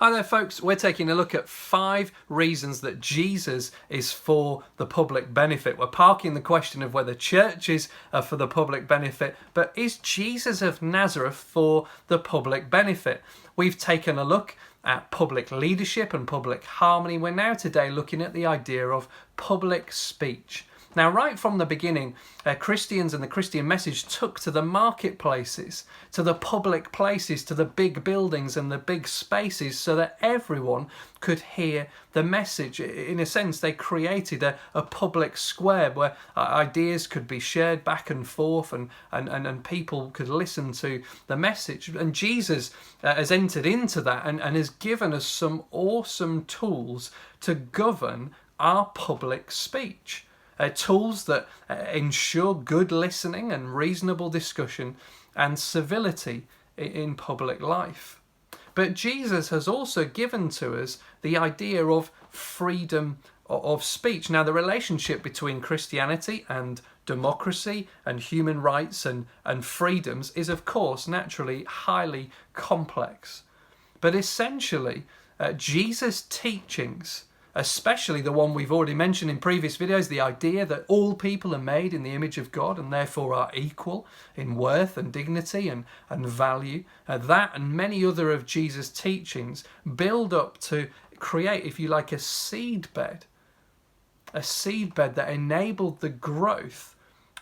Hi there folks, we're taking a look at 5 reasons that Jesus is for the public benefit. We're parking the question of whether churches are for the public benefit, but is Jesus of Nazareth for the public benefit? We've taken a look at public leadership and public harmony. We're now today looking at the idea of public speech. Now, right from the beginning, Christians and the Christian message took to the marketplaces, to the public places, to the big buildings and the big spaces so that everyone could hear the message. In a sense, they created a public square where ideas could be shared back and forth and people could listen to the message. And Jesus has entered into that and has given us some awesome tools to govern our public speech. Tools that ensure good listening and reasonable discussion and civility in public life. But Jesus has also given to us the idea of freedom of speech. Now, the relationship between Christianity and democracy and human rights and freedoms is, of course, naturally highly complex. But essentially, Jesus' teachings, especially the one we've already mentioned in previous videos, the idea that all people are made in the image of God and therefore are equal in worth and dignity and value. That and many other of Jesus' teachings build up to create, if you like, a seedbed that enabled the growth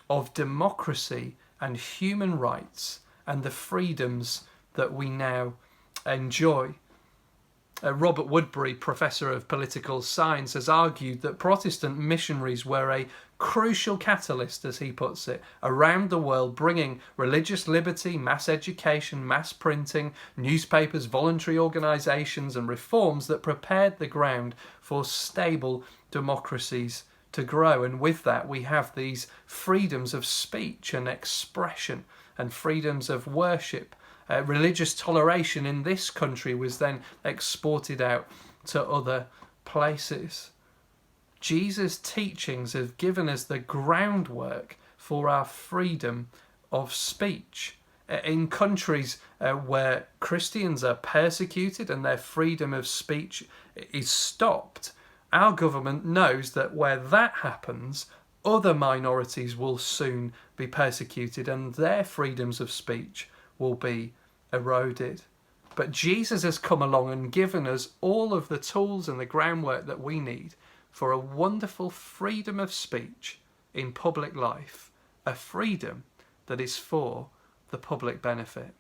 of democracy and human rights and the freedoms that we now enjoy. Robert Woodbury, professor of political science, has argued that Protestant missionaries were a crucial catalyst, as he puts it, around the world, bringing religious liberty, mass education, mass printing, newspapers, voluntary organisations and reforms that prepared the ground for stable democracies to grow. And with that we have these freedoms of speech and expression and freedoms of worship. Religious toleration in this country was then exported out to other places. Jesus' teachings have given us the groundwork for our freedom of speech. In countries where Christians are persecuted and their freedom of speech is stopped, our government knows that where that happens, other minorities will soon be persecuted and their freedoms of speech will be eroded. But Jesus has come along and given us all of the tools and the groundwork that we need for a wonderful freedom of speech in public life, a freedom that is for the public benefit.